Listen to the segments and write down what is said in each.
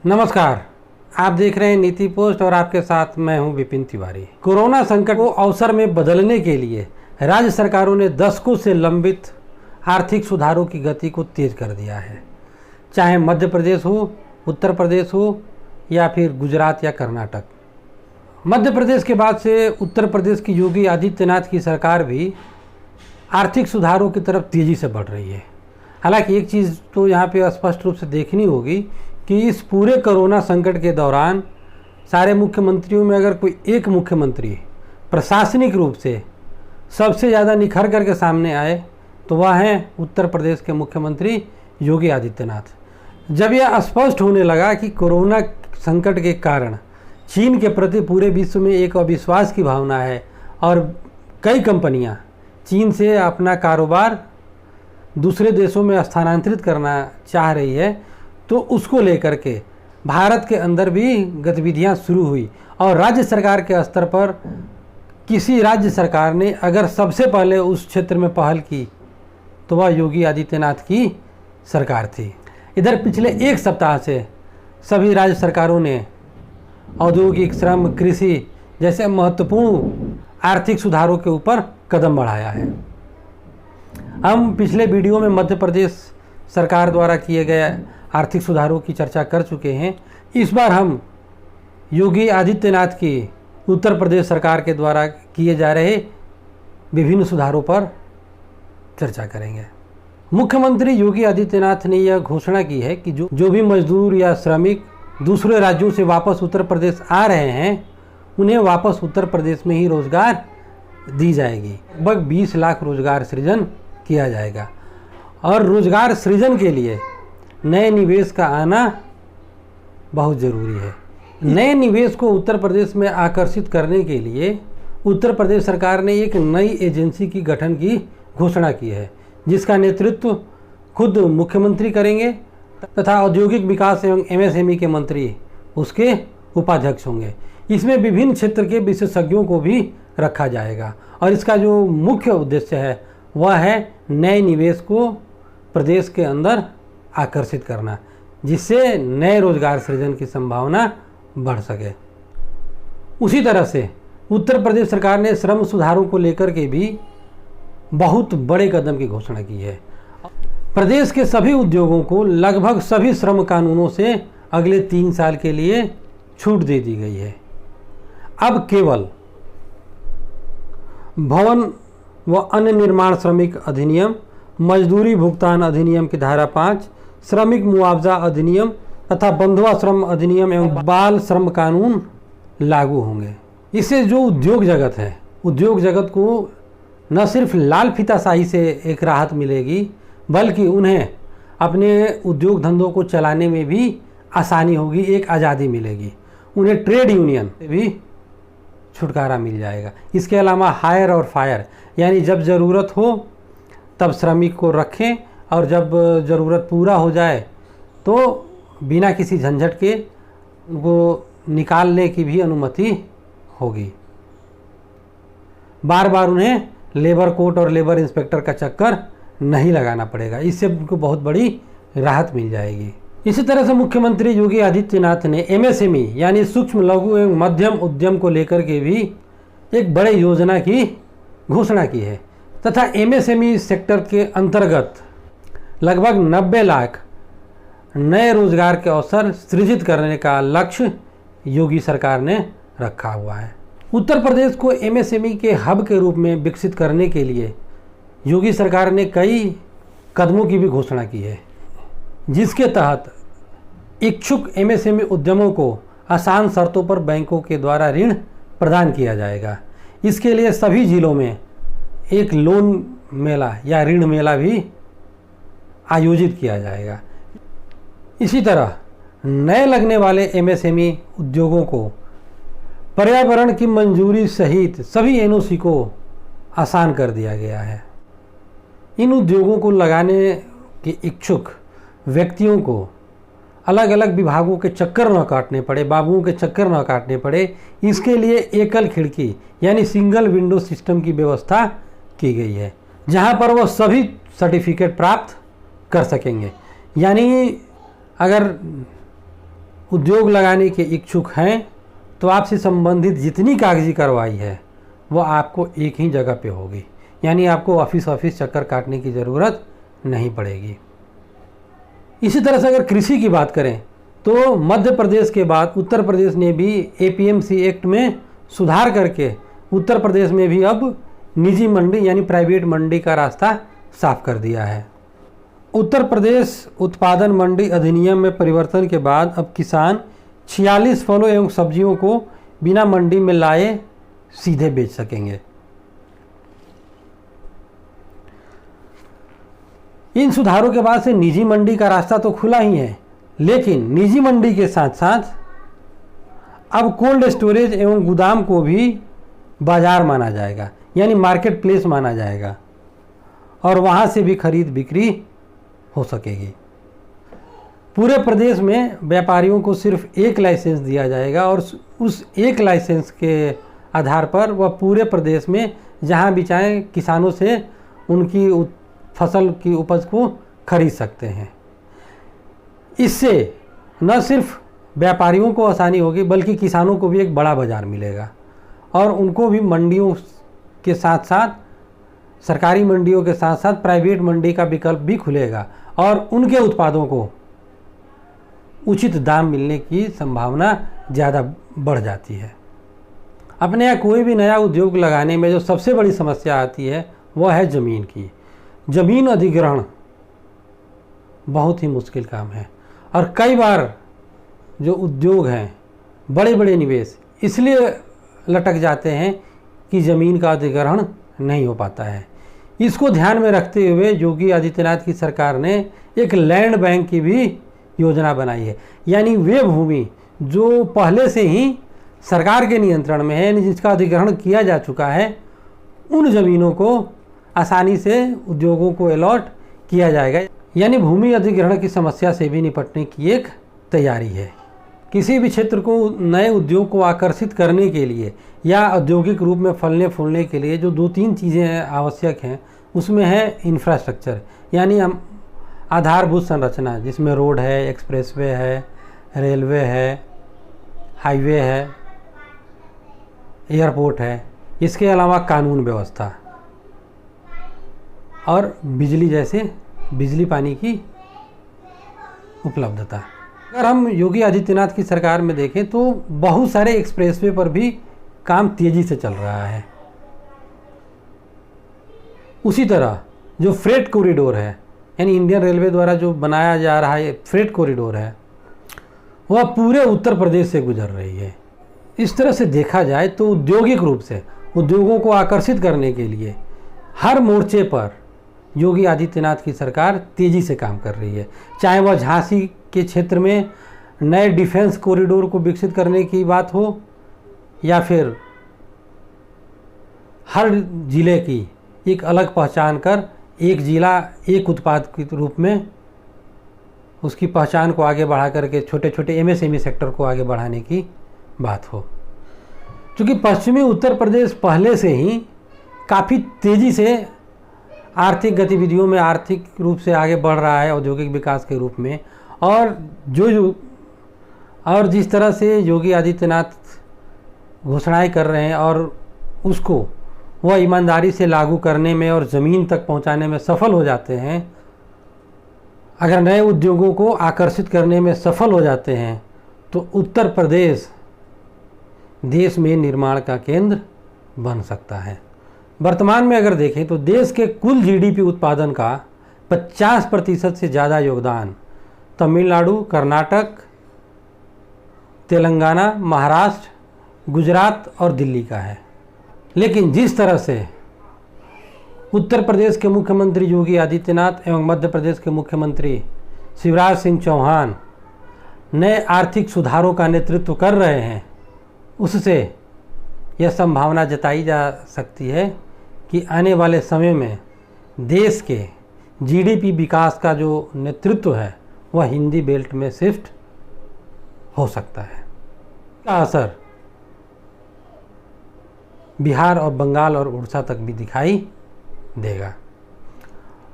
नमस्कार, आप देख रहे हैं नीति पोस्ट और आपके साथ मैं हूं विपिन तिवारी। कोरोना संकट को अवसर में बदलने के लिए राज्य सरकारों ने दशकों से लंबित आर्थिक सुधारों की गति को तेज कर दिया है। चाहे मध्य प्रदेश हो, उत्तर प्रदेश हो या फिर गुजरात या कर्नाटक। मध्य प्रदेश के बाद से उत्तर प्रदेश की योगी आदित्यनाथ की सरकार भी आर्थिक सुधारों की तरफ तेज़ी से बढ़ रही है। हालांकि एक चीज़ तो यहाँ पे स्पष्ट रूप से देखनी होगी कि इस पूरे कोरोना संकट के दौरान सारे मुख्यमंत्रियों में अगर कोई एक मुख्यमंत्री प्रशासनिक रूप से सबसे ज़्यादा निखर करके सामने आए तो वह हैं उत्तर प्रदेश के मुख्यमंत्री योगी आदित्यनाथ। जब यह स्पष्ट होने लगा कि कोरोना संकट के कारण चीन के प्रति पूरे विश्व में एक अविश्वास की भावना है और कई कंपनियां चीन से अपना कारोबार दूसरे देशों में स्थानांतरित करना चाह रही है, तो उसको लेकर के भारत के अंदर भी गतिविधियां शुरू हुई। और राज्य सरकार के स्तर पर किसी राज्य सरकार ने अगर सबसे पहले उस क्षेत्र में पहल की तो वह योगी आदित्यनाथ की सरकार थी। इधर पिछले एक सप्ताह से सभी राज्य सरकारों ने औद्योगिक, श्रम, कृषि जैसे महत्वपूर्ण आर्थिक सुधारों के ऊपर कदम बढ़ाया है। हम पिछले वीडियो में मध्य प्रदेश सरकार द्वारा किए गए आर्थिक सुधारों की चर्चा कर चुके हैं। इस बार हम योगी आदित्यनाथ की उत्तर प्रदेश सरकार के द्वारा किए जा रहे विभिन्न सुधारों पर चर्चा करेंगे। मुख्यमंत्री योगी आदित्यनाथ ने यह घोषणा की है कि जो भी मजदूर या श्रमिक दूसरे राज्यों से वापस उत्तर प्रदेश आ रहे हैं उन्हें वापस उत्तर प्रदेश में ही रोजगार दी जाएगी। लगभग 20 लाख रोजगार सृजन किया जाएगा और रोजगार सृजन के लिए नए निवेश का आना बहुत ज़रूरी है। नए निवेश को उत्तर प्रदेश में आकर्षित करने के लिए उत्तर प्रदेश सरकार ने एक नई एजेंसी की गठन की घोषणा की है, जिसका नेतृत्व खुद मुख्यमंत्री करेंगे तथा औद्योगिक विकास एवं एमएसएमई के मंत्री उसके उपाध्यक्ष होंगे। इसमें विभिन्न क्षेत्र के विशेषज्ञों को भी रखा जाएगा और इसका जो मुख्य उद्देश्य है वह है नए निवेश को प्रदेश के अंदर आकर्षित करना, जिससे नए रोजगार सृजन की संभावना बढ़ सके। उसी तरह से उत्तर प्रदेश सरकार ने श्रम सुधारों को लेकर के भी बहुत बड़े कदम की घोषणा की है। प्रदेश के सभी उद्योगों को लगभग सभी श्रम कानूनों से अगले 3 साल के लिए छूट दे दी गई है। अब केवल भवन व अन्य निर्माण श्रमिक अधिनियम, मजदूरी भुगतान अधिनियम की धारा 5, श्रमिक मुआवजा अधिनियम तथा बंधुआ श्रम अधिनियम एवं बाल श्रम कानून लागू होंगे। इससे जो उद्योग जगत है, उद्योग जगत को न सिर्फ लाल फीताशाही से एक राहत मिलेगी बल्कि उन्हें अपने उद्योग धंधों को चलाने में भी आसानी होगी, एक आज़ादी मिलेगी। उन्हें ट्रेड यूनियन से भी छुटकारा मिल जाएगा। इसके अलावा हायर और फायर, यानी जब ज़रूरत हो तब श्रमिक को रखें और जब ज़रूरत पूरा हो जाए तो बिना किसी झंझट के वो निकालने की भी अनुमति होगी। बार बार उन्हें लेबर कोर्ट और लेबर इंस्पेक्टर का चक्कर नहीं लगाना पड़ेगा। इससे उनको बहुत बड़ी राहत मिल जाएगी। इसी तरह से मुख्यमंत्री योगी आदित्यनाथ ने एमएसएमई यानी सूक्ष्म लघु एवं मध्यम उद्यम को लेकर के भी एक बड़े योजना की घोषणा की है तथा एमएसएमई सेक्टर के अंतर्गत लगभग 90 लाख नए रोजगार के अवसर सृजित करने का लक्ष्य योगी सरकार ने रखा हुआ है। उत्तर प्रदेश को एमएसएमई के हब के रूप में विकसित करने के लिए योगी सरकार ने कई कदमों की भी घोषणा की है, जिसके तहत इच्छुक एमएसएमई उद्यमों को आसान शर्तों पर बैंकों के द्वारा ऋण प्रदान किया जाएगा। इसके लिए सभी जिलों में एक लोन मेला या ऋण मेला भी आयोजित किया जाएगा। इसी तरह नए लगने वाले एमएसएमई उद्योगों को पर्यावरण की मंजूरी सहित सभी एनओसी को आसान कर दिया गया है। इन उद्योगों को लगाने के इच्छुक व्यक्तियों को अलग अलग विभागों के चक्कर न काटने पड़े, बाबुओं के चक्कर न काटने पड़े। इसके लिए एकल खिड़की यानी सिंगल विंडो सिस्टम की व्यवस्था की गई है, जहां पर वो सभी सर्टिफिकेट प्राप्त कर सकेंगे। यानी अगर उद्योग लगाने के इच्छुक हैं तो आपसे संबंधित जितनी कागजी कार्रवाई है वो आपको एक ही जगह पे होगी, यानी आपको ऑफिस चक्कर काटने की ज़रूरत नहीं पड़ेगी। इसी तरह से अगर कृषि की बात करें तो मध्य प्रदेश के बाद उत्तर प्रदेश ने भी एपीएमसी एक्ट में सुधार करके उत्तर प्रदेश में भी अब निजी मंडी यानी प्राइवेट मंडी का रास्ता साफ कर दिया है। उत्तर प्रदेश उत्पादन मंडी अधिनियम में परिवर्तन के बाद अब किसान 46 फलों एवं सब्जियों को बिना मंडी में लाए सीधे बेच सकेंगे। इन सुधारों के बाद से निजी मंडी का रास्ता तो खुला ही है, लेकिन निजी मंडी के साथ साथ अब कोल्ड स्टोरेज एवं गोदाम को भी बाजार माना जाएगा, यानी मार्केट प्लेस माना जाएगा और वहाँ से भी खरीद बिक्री हो सकेगी। पूरे प्रदेश में व्यापारियों को सिर्फ एक लाइसेंस दिया जाएगा और उस एक लाइसेंस के आधार पर वह पूरे प्रदेश में जहाँ भी चाहें किसानों से उनकी फसल की उपज को खरीद सकते हैं। इससे न सिर्फ व्यापारियों को आसानी होगी बल्कि किसानों को भी एक बड़ा बाज़ार मिलेगा और उनको भी मंडियों के साथ साथ सरकारी मंडियों के साथ साथ प्राइवेट मंडी का विकल्प भी खुलेगा और उनके उत्पादों को उचित दाम मिलने की संभावना ज़्यादा बढ़ जाती है। अपने यहाँ कोई भी नया उद्योग लगाने में जो सबसे बड़ी समस्या आती है वह है ज़मीन की। ज़मीन अधिग्रहण बहुत ही मुश्किल काम है और कई बार जो उद्योग हैं बड़े बड़े निवेश इसलिए लटक जाते हैं कि ज़मीन का अधिग्रहण नहीं हो पाता है। इसको ध्यान में रखते हुए योगी आदित्यनाथ की सरकार ने एक लैंड बैंक की भी योजना बनाई है, यानी वे भूमि जो पहले से ही सरकार के नियंत्रण में है, जिसका अधिग्रहण किया जा चुका है, उन ज़मीनों को आसानी से उद्योगों को अलॉट किया जाएगा, यानी भूमि अधिग्रहण की समस्या से भी निपटने की एक तैयारी है। किसी भी क्षेत्र को नए उद्योग को आकर्षित करने के लिए या औद्योगिक रूप में फलने फूलने के लिए जो 2-3 चीज़ें आवश्यक हैं उसमें है इंफ्रास्ट्रक्चर, यानी आधारभूत संरचना जिसमें रोड है, एक्सप्रेसवे है, रेलवे है, हाईवे है, एयरपोर्ट है। इसके अलावा कानून व्यवस्था और बिजली जैसे बिजली पानी की उपलब्धता। अगर हम योगी आदित्यनाथ की सरकार में देखें तो बहुत सारे एक्सप्रेसवे पर भी काम तेज़ी से चल रहा है। उसी तरह जो फ्रेट कॉरिडोर है, यानी इंडियन रेलवे द्वारा जो बनाया जा रहा है फ्रेट कॉरिडोर है, वह पूरे उत्तर प्रदेश से गुजर रही है। इस तरह से देखा जाए तो औद्योगिक रूप से उद्योगों को आकर्षित करने के लिए हर मोर्चे पर योगी आदित्यनाथ की सरकार तेज़ी से काम कर रही है। चाहे वह झांसी के क्षेत्र में नए डिफेंस कॉरिडोर को विकसित करने की बात हो या फिर हर ज़िले की एक अलग पहचान कर एक ज़िला एक उत्पाद के रूप में उसकी पहचान को आगे बढ़ा करके छोटे छोटे एमएसएमई सेक्टर को आगे बढ़ाने की बात हो। क्योंकि पश्चिमी उत्तर प्रदेश पहले से ही काफ़ी तेज़ी से आर्थिक गतिविधियों में आर्थिक रूप से आगे बढ़ रहा है औद्योगिक विकास के रूप में, और जिस तरह से योगी आदित्यनाथ घोषणाएं कर रहे हैं और उसको वह ईमानदारी से लागू करने में और ज़मीन तक पहुंचाने में सफल हो जाते हैं, अगर नए उद्योगों को आकर्षित करने में सफल हो जाते हैं तो उत्तर प्रदेश देश में निर्माण का केंद्र बन सकता है। वर्तमान में अगर देखें तो देश के कुल जीडीपी उत्पादन का 50% से ज़्यादा योगदान तमिलनाडु, कर्नाटक, तेलंगाना, महाराष्ट्र, गुजरात और दिल्ली का है। लेकिन जिस तरह से उत्तर प्रदेश के मुख्यमंत्री योगी आदित्यनाथ एवं मध्य प्रदेश के मुख्यमंत्री शिवराज सिंह चौहान नए आर्थिक सुधारों का नेतृत्व कर रहे हैं, उससे यह संभावना जताई जा सकती है कि आने वाले समय में देश के जीडीपी विकास का जो नेतृत्व है वह हिंदी बेल्ट में शिफ्ट हो सकता है। इसका असर बिहार और बंगाल और उड़ीसा तक भी दिखाई देगा।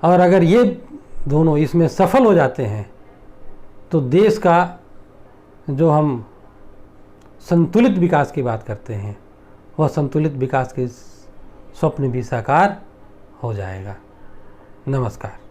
और अगर ये दोनों इसमें सफल हो जाते हैं तो देश का जो हम संतुलित विकास की बात करते हैं, वह संतुलित विकास के स्वप्न भी साकार हो जाएगा। नमस्कार।